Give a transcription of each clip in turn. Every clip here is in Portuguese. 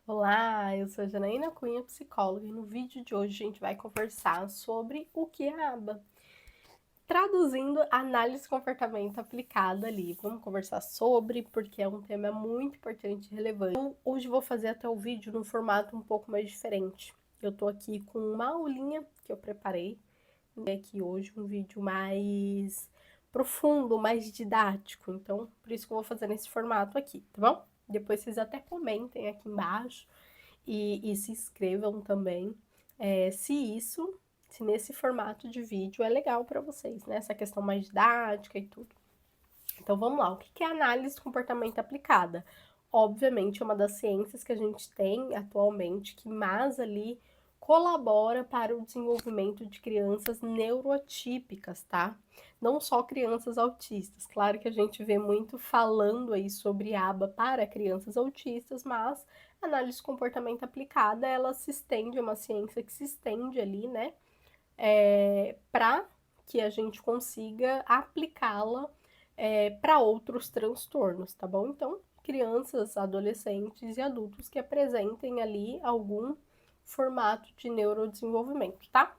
Olá, eu sou a Janaína Cunha, psicóloga, e no vídeo de hoje a gente vai conversar sobre o que é aba. Traduzindo, análise de comportamento aplicada ali. Vamos conversar sobre, porque é um tema muito importante e relevante. Eu hoje vou fazer até o vídeo num formato um pouco mais diferente. Eu tô aqui com uma aulinha que eu preparei, aqui hoje um vídeo mais profundo, mais didático. Então, por isso que eu vou fazer nesse formato aqui, tá bom? Depois vocês até comentem aqui embaixo e se inscrevam também, se nesse formato de vídeo é legal para vocês, né? Essa questão mais didática e tudo. Então vamos lá, o que é análise de comportamento aplicada? Obviamente é uma das ciências que a gente tem atualmente que mais ali colabora para o desenvolvimento de crianças neuroatípicas, tá? Não só crianças autistas. Claro que a gente vê muito falando aí sobre aba para crianças autistas, mas a análise de comportamento aplicada, ela se estende, é uma ciência que se estende ali, né? Para que a gente consiga aplicá-la para outros transtornos, tá bom? Então, crianças, adolescentes e adultos que apresentem ali algum formato de neurodesenvolvimento, tá?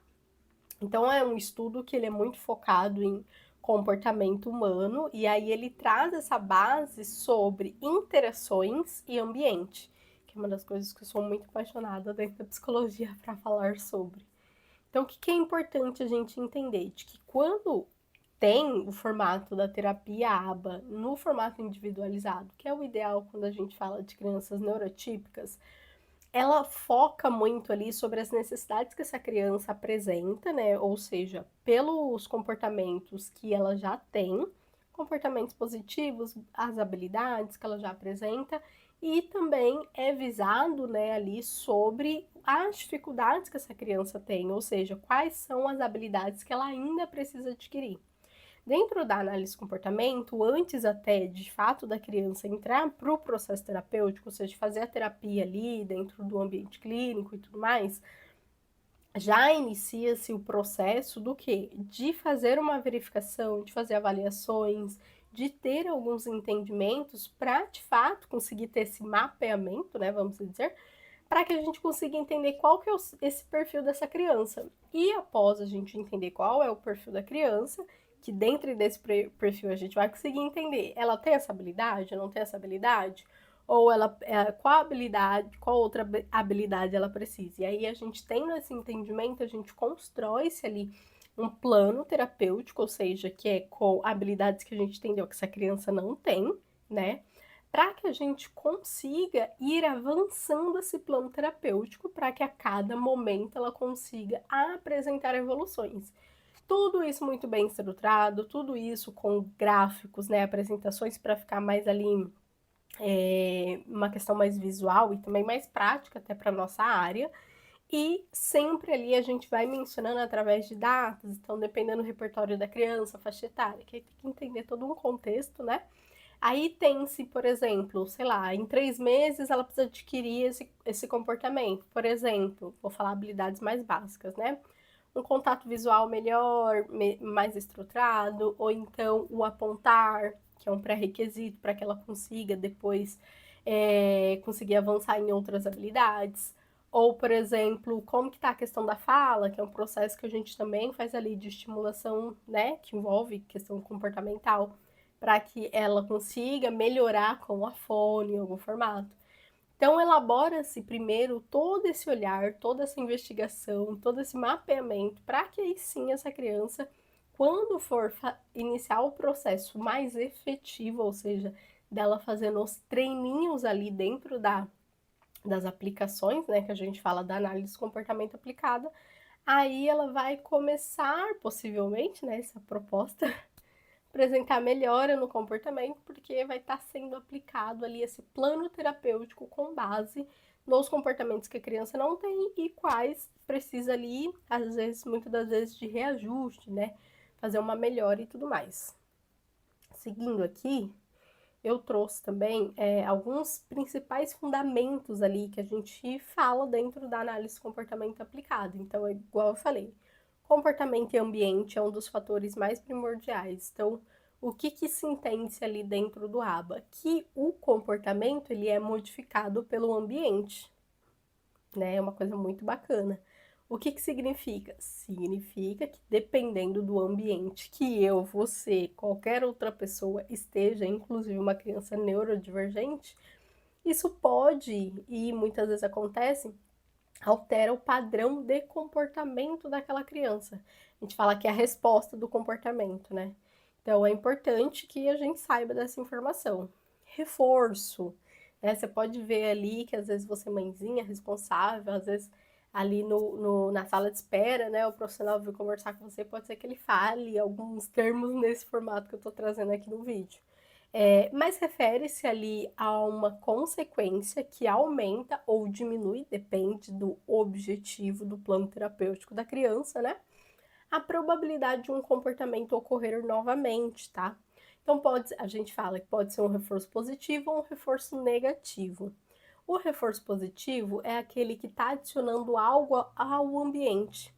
Então, é um estudo que ele é muito focado em comportamento humano e aí ele traz essa base sobre interações e ambiente, que é uma das coisas que eu sou muito apaixonada dentro da psicologia para falar sobre. Então, o que é importante a gente entender? De que quando tem o formato da terapia ABA no formato individualizado, que é o ideal quando a gente fala de crianças neurotípicas, ela foca muito ali sobre as necessidades que essa criança apresenta, né? Ou seja, pelos comportamentos que ela já tem, comportamentos positivos, as habilidades que ela já apresenta, e também é visado, né, ali sobre as dificuldades que essa criança tem, ou seja, quais são as habilidades que ela ainda precisa adquirir. Dentro da análise de comportamento, antes até de fato da criança entrar para o processo terapêutico, ou seja, fazer a terapia ali dentro do ambiente clínico e tudo mais, já inicia-se o processo do quê? De fazer uma verificação, de fazer avaliações, de ter alguns entendimentos para de fato conseguir ter esse mapeamento, né, vamos dizer, para que a gente consiga entender qual que é esse perfil dessa criança. E após a gente entender qual é o perfil da criança, que dentro desse perfil a gente vai conseguir entender, ela tem essa habilidade, não tem essa habilidade, ou ela, qual habilidade, qual outra habilidade ela precisa. E aí a gente tendo esse entendimento, a gente constrói-se ali um plano terapêutico, ou seja, que é com habilidades que a gente entendeu que essa criança não tem, né? Para que a gente consiga ir avançando esse plano terapêutico para que a cada momento ela consiga apresentar evoluções. Tudo isso muito bem estruturado, tudo isso com gráficos, né, apresentações para ficar mais ali uma questão mais visual e também mais prática até para nossa área. E sempre ali a gente vai mencionando através de datas, então dependendo do repertório da criança, faixa etária, que aí tem que entender todo um contexto, né? Aí tem-se, por exemplo, sei lá, em 3 meses ela precisa adquirir esse comportamento. Por exemplo, vou falar habilidades mais básicas, né? Um contato visual melhor, mais estruturado, ou então o apontar, que é um pré-requisito para que ela consiga depois conseguir avançar em outras habilidades. Ou, por exemplo, como que está a questão da fala, que é um processo que a gente também faz ali de estimulação, né, que envolve questão comportamental, para que ela consiga melhorar com a fone em algum formato. Então, elabora-se primeiro todo esse olhar, toda essa investigação, todo esse mapeamento, para que aí sim essa criança, quando for iniciar o processo mais efetivo, ou seja, dela fazendo os treininhos ali dentro das aplicações, né, que a gente fala da análise de comportamento aplicada, aí ela vai começar, possivelmente, né, essa proposta, apresentar melhora no comportamento, porque vai estar sendo aplicado ali esse plano terapêutico com base nos comportamentos que a criança não tem e quais precisa ali, às vezes, muitas das vezes, de reajuste, né? Fazer uma melhora e tudo mais. Seguindo aqui, eu trouxe também alguns principais fundamentos ali que a gente fala dentro da análise de comportamento aplicado. Então, é igual eu falei, comportamento e ambiente é um dos fatores mais primordiais. Então, o que se entende ali dentro do ABA? Que o comportamento ele é modificado pelo ambiente. né? É uma coisa muito bacana. O que que significa? Significa que dependendo do ambiente que eu, você, qualquer outra pessoa esteja, inclusive uma criança neurodivergente, isso pode, e muitas vezes acontece, altera o padrão de comportamento daquela criança. A gente fala que é a resposta do comportamento, né? Então é importante que a gente saiba dessa informação. Reforço, né? Você pode ver ali que às vezes você, mãezinha, responsável, às vezes ali na sala de espera, né? O profissional veio conversar com você, pode ser que ele fale alguns termos nesse formato que eu tô trazendo aqui no vídeo. Mas refere-se ali a uma consequência que aumenta ou diminui, depende do objetivo do plano terapêutico da criança, né? A probabilidade de um comportamento ocorrer novamente, tá? Então, a gente fala que pode ser um reforço positivo ou um reforço negativo. O reforço positivo é aquele que está adicionando algo ao ambiente.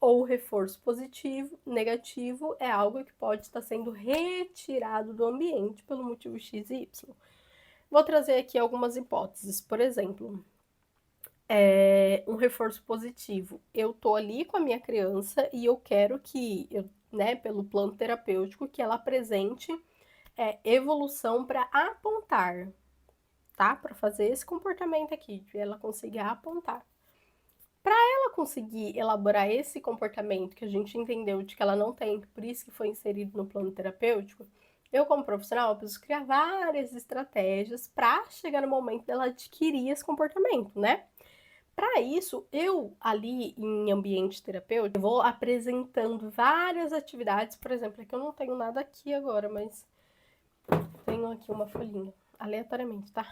Ou o reforço positivo, negativo, é algo que pode estar sendo retirado do ambiente pelo motivo X e Y. Vou trazer aqui algumas hipóteses. Por exemplo, um reforço positivo. Eu tô ali com a minha criança e eu quero que, né, pelo plano terapêutico, que ela apresente evolução para apontar, tá? Para fazer esse comportamento aqui, de ela conseguir apontar. Para ela conseguir elaborar esse comportamento que a gente entendeu de que ela não tem, por isso que foi inserido no plano terapêutico, eu, como profissional, preciso criar várias estratégias para chegar no momento dela adquirir esse comportamento, né? Para isso, eu ali em ambiente terapêutico, eu vou apresentando várias atividades, por exemplo, aqui eu não tenho nada aqui agora, mas tenho aqui uma folhinha, aleatoriamente, tá?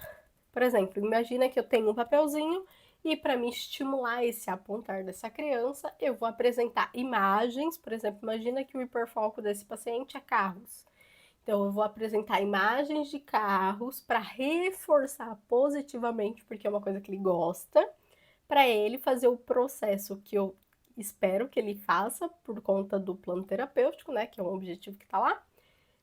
Por exemplo, imagina que eu tenho um papelzinho e para me estimular esse apontar dessa criança, eu vou apresentar imagens, por exemplo, imagina que o hiperfoco desse paciente é carros. Então, eu vou apresentar imagens de carros para reforçar positivamente, porque é uma coisa que ele gosta, para ele fazer o processo que eu espero que ele faça por conta do plano terapêutico, né, que é um objetivo que está lá,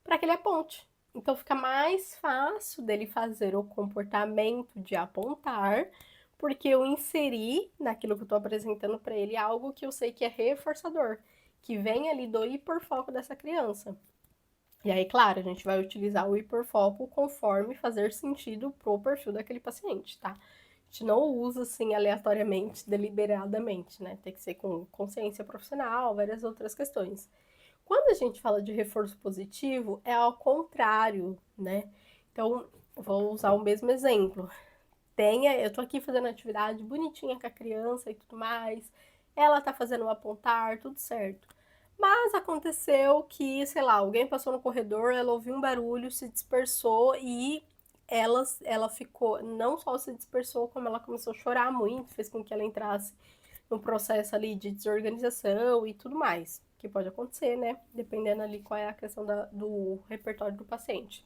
para que ele aponte. Então fica mais fácil dele fazer o comportamento de apontar, porque eu inseri naquilo que eu estou apresentando para ele algo que eu sei que é reforçador, que vem ali do hiperfoco dessa criança. E aí, claro, a gente vai utilizar o hiperfoco conforme fazer sentido pro perfil daquele paciente, tá? A gente não usa assim aleatoriamente, deliberadamente, né? Tem que ser com consciência profissional, várias outras questões. Quando a gente fala de reforço positivo, é ao contrário, né? Então, vou usar o mesmo exemplo. Eu tô aqui fazendo atividade bonitinha com a criança e tudo mais. Ela tá fazendo um apontar, tudo certo. Mas aconteceu que, sei lá, alguém passou no corredor, ela ouviu um barulho, se dispersou e ela ficou, não só se dispersou, como ela começou a chorar muito, fez com que ela entrasse no processo ali de desorganização e tudo mais, que pode acontecer, né? Dependendo ali qual é a questão do repertório do paciente.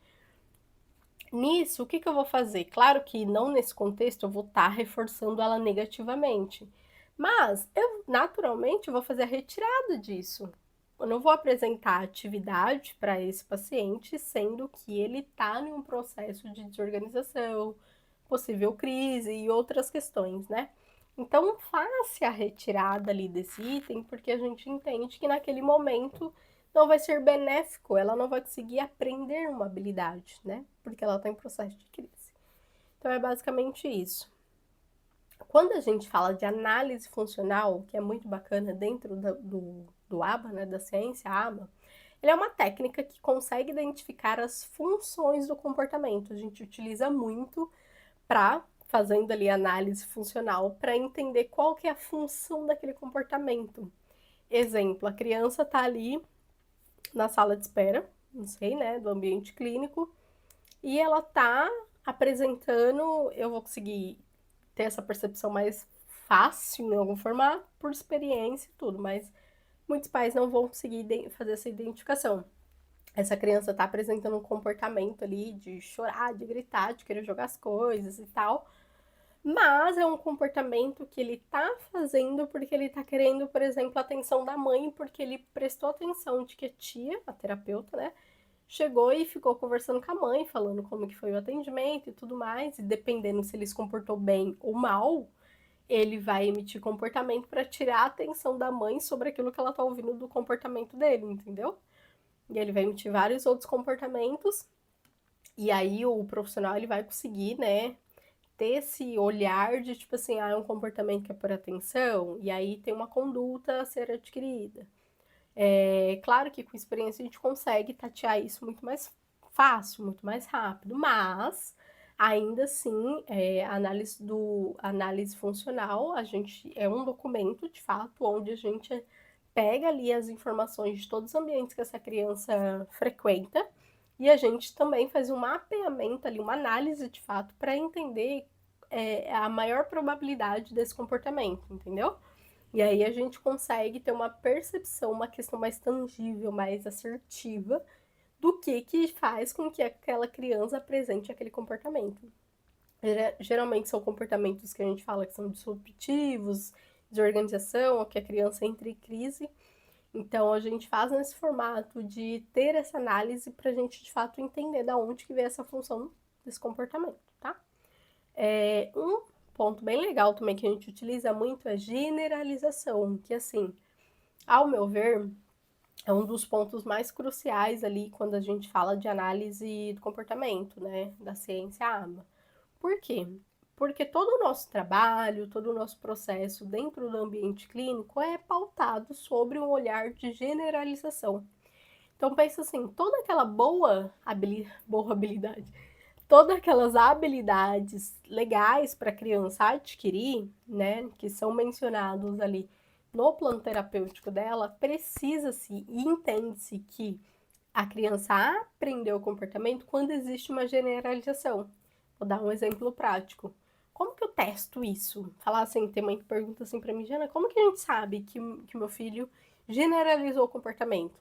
Nisso, o que que eu vou fazer? Claro que não nesse contexto eu vou estar reforçando ela negativamente, mas eu naturalmente vou fazer a retirada disso. Eu não vou apresentar atividade para esse paciente, sendo que ele está em um processo de desorganização, possível crise e outras questões, né? Então, faça a retirada ali desse item, porque a gente entende que naquele momento não vai ser benéfico, ela não vai conseguir aprender uma habilidade, né? Porque ela está em processo de crise. Então, é basicamente isso. Quando a gente fala de análise funcional, que é muito bacana dentro do ABA, né, da ciência ABA, ele é uma técnica que consegue identificar as funções do comportamento. A gente utiliza muito para fazendo ali análise funcional para entender qual que é a função daquele comportamento. Exemplo, a criança está ali na sala de espera, não sei, né, do ambiente clínico, e ela tá apresentando, eu vou conseguir ter essa percepção mais fácil em algum formato, por experiência e tudo, mas muitos pais não vão conseguir fazer essa identificação. Essa criança tá apresentando um comportamento ali de chorar, de gritar, de querer jogar as coisas e tal, mas é um comportamento que ele tá fazendo porque ele tá querendo, por exemplo, a atenção da mãe, porque ele prestou atenção de que a tia, a terapeuta, né, chegou e ficou conversando com a mãe, falando como que foi o atendimento e tudo mais, e dependendo se ele se comportou bem ou mal, ele vai emitir comportamento para tirar a atenção da mãe sobre aquilo que ela tá ouvindo do comportamento dele, entendeu? E ele vai emitir vários outros comportamentos, e aí o profissional ele vai conseguir, né, ter esse olhar de tipo assim, é um comportamento que é por atenção, e aí tem uma conduta a ser adquirida. É claro que com experiência a gente consegue tatear isso muito mais fácil, muito mais rápido, mas ainda assim, análise funcional, a gente é um documento de fato onde a gente pega ali as informações de todos os ambientes que essa criança frequenta e a gente também faz um mapeamento ali, uma análise de fato para entender a maior probabilidade desse comportamento, entendeu? E aí a gente consegue ter uma percepção, uma questão mais tangível, mais assertiva do que faz com que aquela criança apresente aquele comportamento. Geralmente são comportamentos que a gente fala que são disruptivos, de organização, ou que a criança entra em crise. Então a gente faz nesse formato de ter essa análise para a gente de fato entender da onde que vem essa função desse comportamento, tá? Um ponto bem legal também que a gente utiliza muito é generalização, que assim, ao meu ver, é um dos pontos mais cruciais ali quando a gente fala de análise do comportamento, né, da ciência ABA. Por quê? Porque todo o nosso trabalho, todo o nosso processo dentro do ambiente clínico é pautado sobre um olhar de generalização. Então pensa assim, toda aquela boa habilidade, todas aquelas habilidades legais para a criança adquirir, né, que são mencionados ali no plano terapêutico dela, precisa-se e entende-se que a criança aprendeu o comportamento quando existe uma generalização. Vou dar um exemplo prático. Como que eu testo isso? Falar assim, tem mãe que pergunta assim para mim, Jana, como que a gente sabe que meu filho generalizou o comportamento?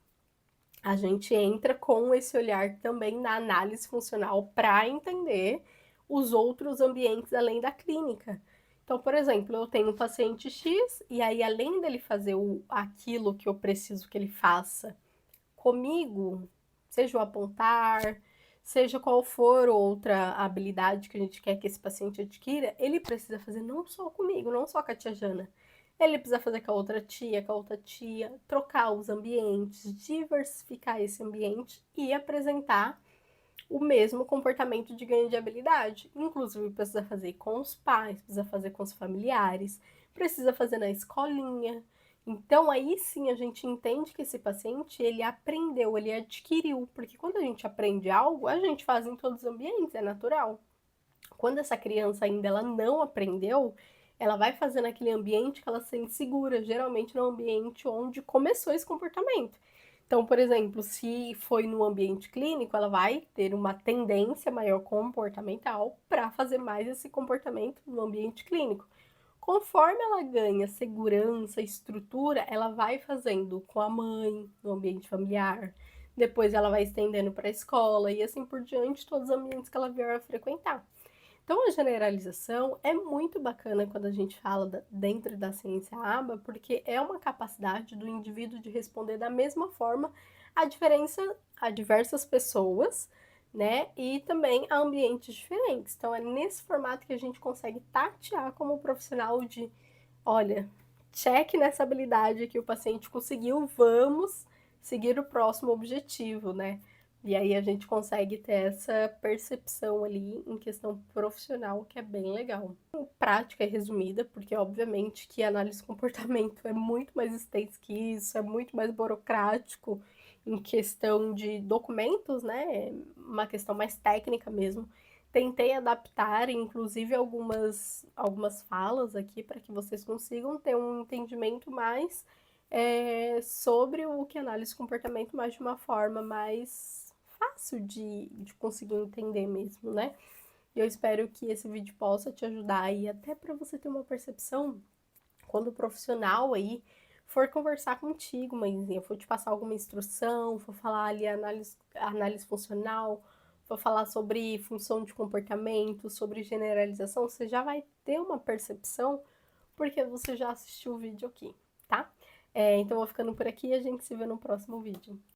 A gente entra com esse olhar também na análise funcional para entender os outros ambientes além da clínica. Então, por exemplo, eu tenho um paciente X e aí além dele fazer aquilo que eu preciso que ele faça comigo, seja o apontar, seja qual for outra habilidade que a gente quer que esse paciente adquira, ele precisa fazer não só comigo, não só com a tia Jana. Ele precisa fazer com a outra tia, trocar os ambientes, diversificar esse ambiente e apresentar o mesmo comportamento de ganho de habilidade. Inclusive, precisa fazer com os pais, precisa fazer com os familiares, precisa fazer na escolinha. Então, aí sim a gente entende que esse paciente, ele aprendeu, ele adquiriu, porque quando a gente aprende algo, a gente faz em todos os ambientes, é natural. Quando essa criança ainda ela não aprendeu, ela vai fazer naquele ambiente que ela se sente segura, geralmente no ambiente onde começou esse comportamento. Então, por exemplo, se foi no ambiente clínico, ela vai ter uma tendência maior comportamental para fazer mais esse comportamento no ambiente clínico. Conforme ela ganha segurança, estrutura, ela vai fazendo com a mãe, no ambiente familiar. Depois ela vai estendendo para a escola e assim por diante, todos os ambientes que ela vier a frequentar. Então, a generalização é muito bacana quando a gente fala dentro da ciência ABA, porque é uma capacidade do indivíduo de responder da mesma forma a diversas pessoas, né? E também a ambientes diferentes. Então, é nesse formato que a gente consegue tatear como profissional de, olha, cheque nessa habilidade que o paciente conseguiu, vamos seguir o próximo objetivo, né? E aí a gente consegue ter essa percepção ali em questão profissional, que é bem legal. Prática e resumida, porque obviamente que a análise de comportamento é muito mais extenso que isso, é muito mais burocrático em questão de documentos, né? É uma questão mais técnica mesmo. Tentei adaptar, inclusive, algumas falas aqui para que vocês consigam ter um entendimento mais sobre o que é análise de comportamento, mas de uma forma mais fácil de conseguir entender mesmo, né? E eu espero que esse vídeo possa te ajudar aí, até para você ter uma percepção quando o profissional aí for conversar contigo, mãezinha, for te passar alguma instrução, for falar ali análise funcional, for falar sobre função de comportamento, sobre generalização, você já vai ter uma percepção porque você já assistiu o vídeo aqui, tá? Então, eu vou ficando por aqui e a gente se vê no próximo vídeo.